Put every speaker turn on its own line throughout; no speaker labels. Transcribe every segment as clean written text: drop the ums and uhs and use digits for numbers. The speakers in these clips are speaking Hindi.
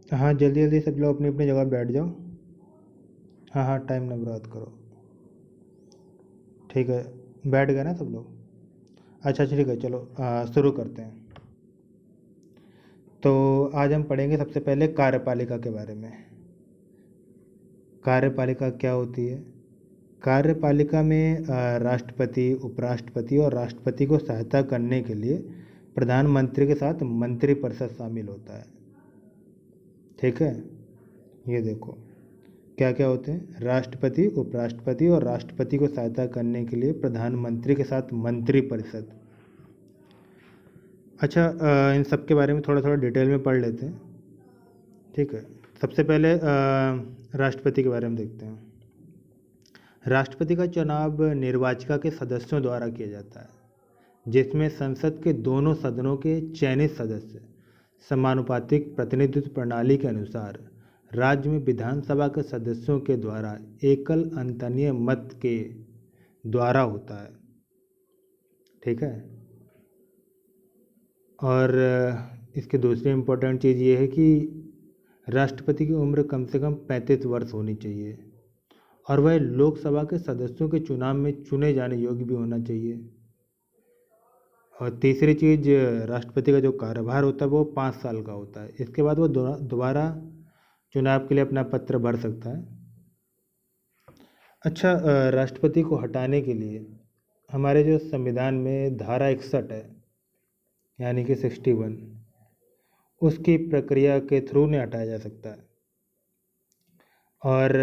हाँ, जल्दी जल्दी सब लोग अपनी अपनी जगह बैठ जाओ। हाँ हाँ, टाइम ना बर्बाद करो। ठीक है, बैठ गए ना सब लोग? अच्छा अच्छा, ठीक है, चलो शुरू करते हैं। तो आज हम पढ़ेंगे सबसे पहले कार्यपालिका के बारे में। कार्यपालिका क्या होती है? कार्यपालिका में राष्ट्रपति, उपराष्ट्रपति और राष्ट्रपति को सहायता करने के लिए प्रधानमंत्री के साथ मंत्रिपरिषद शामिल होता है। ठीक है, ये देखो क्या क्या होते हैं। राष्ट्रपति, उपराष्ट्रपति और राष्ट्रपति को सहायता करने के लिए प्रधानमंत्री के साथ मंत्रिपरिषद। अच्छा, इन सब के बारे में थोड़ा थोड़ा डिटेल में पढ़ लेते हैं। ठीक है, सबसे पहले राष्ट्रपति के बारे में देखते हैं। राष्ट्रपति का चुनाव निर्वाचिका के सदस्यों द्वारा किया जाता है, जिसमें संसद के दोनों सदनों के चयनित सदस्य समानुपातिक प्रतिनिधित्व प्रणाली के अनुसार राज्य में विधानसभा के सदस्यों के द्वारा एकल अंतनीय मत के द्वारा होता है। ठीक है, और इसकी दूसरी इम्पोर्टेंट चीज़ ये है कि राष्ट्रपति की उम्र कम से कम 35 वर्ष होनी चाहिए और वह लोकसभा के सदस्यों के चुनाव में चुने जाने योग्य भी होना चाहिए। और तीसरी चीज़, राष्ट्रपति का जो कार्यभार होता है वो 5 साल का होता है। इसके बाद वो दोबारा चुनाव के लिए अपना पत्र भर सकता है। अच्छा, राष्ट्रपति को हटाने के लिए हमारे जो संविधान में धारा 61 है, यानी कि 61, उसकी प्रक्रिया के थ्रू नहीं हटाया जा सकता है। और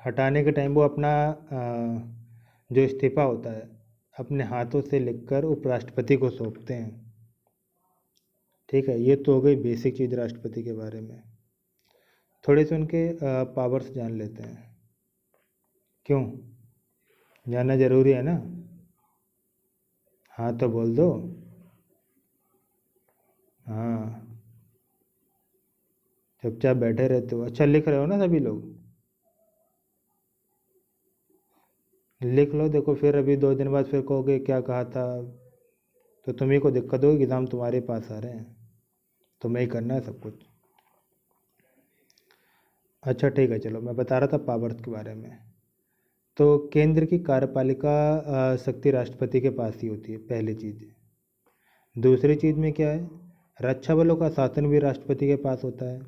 हटाने के टाइम वो अपना जो इस्तीफा होता है अपने हाथों से लिखकर उपराष्ट्रपति को सौंपते हैं। ठीक है, ये तो हो गई बेसिक चीज़ राष्ट्रपति के बारे में। थोड़े से उनके पावर्स जान लेते हैं। क्यों जानना ज़रूरी है ना? हाँ तो बोल दो। हाँ, चुपचाप बैठे रहते हो। अच्छा, लिख रहे हो ना सभी लोग? लिख लो, देखो फिर अभी 2 दिन बाद फिर कहोगे क्या कहा था, तो तुम्ही को दिक्कत होगी। एग्ज़ाम तुम्हारे पास आ रहे हैं, तुम्हें ही करना है सब कुछ। अच्छा ठीक है, चलो मैं बता रहा था पावर्स के बारे में। तो केंद्र की कार्यपालिका शक्ति राष्ट्रपति के पास ही होती है, पहली चीज़। दूसरी चीज़ में क्या है, रक्षा बलों का शासन भी राष्ट्रपति के पास होता है।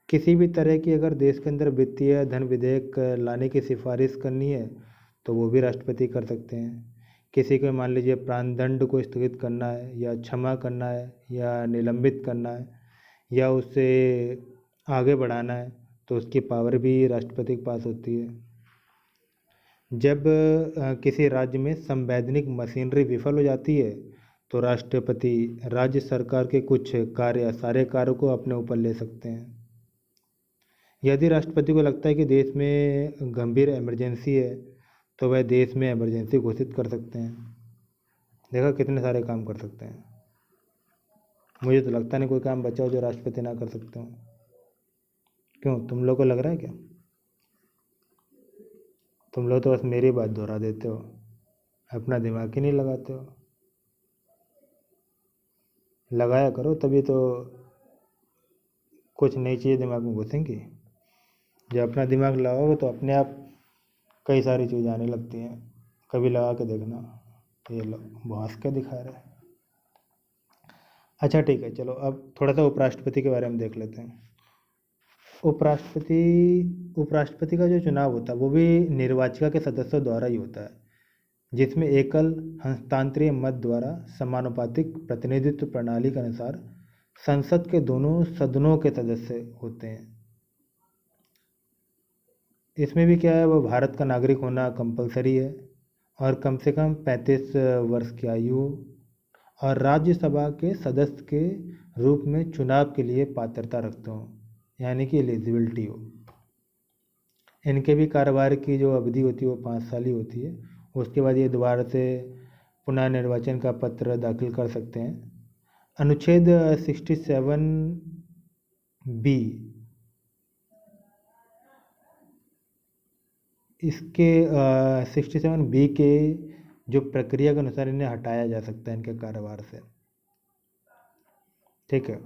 किसी भी तरह की अगर देश के अंदर वित्तीय धन विधेयक लाने की सिफारिश करनी है तो वो भी राष्ट्रपति कर सकते हैं। किसी को मान लीजिए प्राणदंड को स्थगित करना है या क्षमा करना है या निलंबित करना है या उसे आगे बढ़ाना है तो उसकी पावर भी राष्ट्रपति के पास होती है। जब किसी राज्य में संवैधानिक मशीनरी विफल हो जाती है तो राष्ट्रपति राज्य सरकार के कुछ कार्य या सारे कार्यों को अपने ऊपर ले सकते हैं। यदि राष्ट्रपति को लगता है कि देश में गंभीर इमरजेंसी है तो वह देश में इमरजेंसी घोषित कर सकते हैं। देखा, कितने सारे काम कर सकते हैं। मुझे तो लगता नहीं कोई काम बचा हो जो राष्ट्रपति ना कर सकते हो। क्यों, तुम लोग को लग रहा है क्या? तुम लोग तो बस मेरी बात दोहरा देते हो, अपना दिमाग ही नहीं लगाते हो। लगाया करो, तभी तो कुछ नई चीज़ें दिमाग में घुसेंगी। जब अपना दिमाग लगाओगे तो अपने आप कई सारी चीज़ें आने लगती हैं। कभी लगा के देखना। ये लो, बॉस क्या दिखा रहा है। अच्छा ठीक है, चलो अब थोड़ा सा उपराष्ट्रपति के बारे में देख लेते हैं। उपराष्ट्रपति का जो चुनाव होता है वो भी निर्वाचिका के सदस्यों द्वारा ही होता है, जिसमें एकल हस्तांतरीय मत द्वारा समानुपातिक प्रतिनिधित्व प्रणाली के अनुसार संसद के दोनों सदनों के सदस्य होते हैं। इसमें भी क्या है, वो भारत का नागरिक होना कंपलसरी है और कम से कम 35 वर्ष की आयु हो और राज्यसभा के सदस्य के रूप में चुनाव के लिए पात्रता रखते हो, यानी कि एलिजिबिलिटी हो। इनके भी कारोबार की जो अवधि होती है वो 5 साल ही होती है। उसके बाद ये दोबारा से पुनः निर्वाचन का पत्र दाखिल कर सकते हैं। अनुच्छेद 67B इसके 67B के जो प्रक्रिया के अनुसार इन्हें हटाया जा सकता है इनके कारोबार से। ठीक है,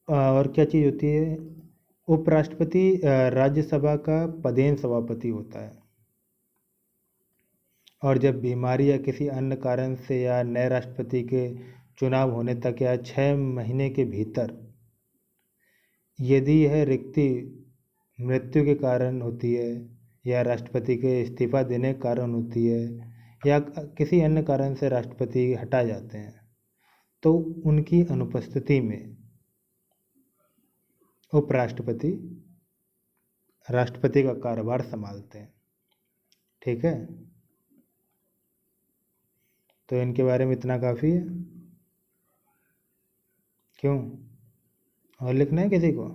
और क्या चीज़ होती है, उपराष्ट्रपति राज्यसभा का पदेन सभापति होता है। और जब बीमारी या किसी अन्य कारण से या नए राष्ट्रपति के चुनाव होने तक या 6 महीने के भीतर यदि यह रिक्ति मृत्यु के कारण होती है या राष्ट्रपति के इस्तीफा देने के कारण होती है या किसी अन्य कारण से राष्ट्रपति हटा जाते हैं, तो उनकी अनुपस्थिति में उपराष्ट्रपति राष्ट्रपति का कार्यभार संभालते हैं। ठीक है, तो इनके बारे में इतना काफ़ी है। क्यों, और लिखना है किसी को?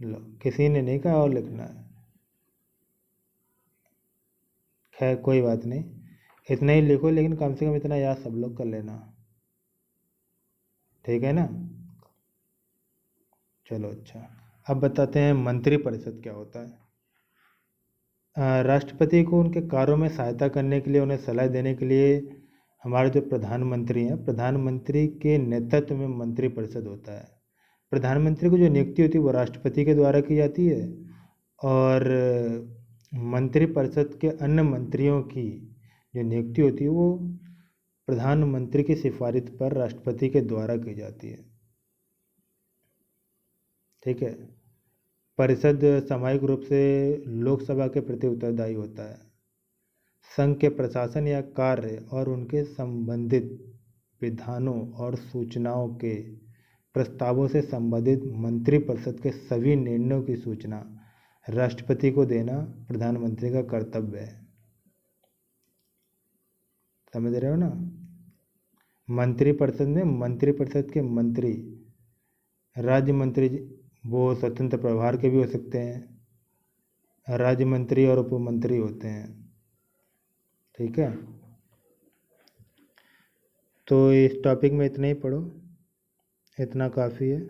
लो, किसी ने नहीं कहा और लिखना है। खैर कोई बात नहीं, इतना ही लिखो, लेकिन कम से कम इतना याद सब लोग कर लेना। ठीक है ना? चलो अच्छा, अब बताते हैं मंत्रिपरिषद क्या होता है। राष्ट्रपति को उनके कार्यों में सहायता करने के लिए, उन्हें सलाह देने के लिए हमारे जो प्रधानमंत्री हैं, प्रधानमंत्री के नेतृत्व में मंत्रिपरिषद होता है। प्रधानमंत्री को जो नियुक्ति होती है वो राष्ट्रपति के द्वारा की जाती है, और मंत्रिपरिषद के अन्य मंत्रियों की जो नियुक्ति होती है वो प्रधानमंत्री की सिफारिश पर राष्ट्रपति के द्वारा की जाती है। ठीक है, परिषद सामूहिक रूप से लोकसभा के प्रति उत्तरदायी होता है। संघ के प्रशासन या कार्य और उनके संबंधित विधानों और सूचनाओं के प्रस्तावों से संबंधित मंत्रिपरिषद के सभी निर्णयों की सूचना राष्ट्रपति को देना प्रधानमंत्री का कर्तव्य है। समझ रहे हो ना? मंत्रिपरिषद में मंत्रिपरिषद के मंत्री, राज्य मंत्री वो स्वतंत्र प्रभार के भी हो सकते हैं, राज्य मंत्री और उप मंत्री होते हैं। ठीक है, तो इस टॉपिक में इतना ही पढ़ो, इतना काफ़ी है।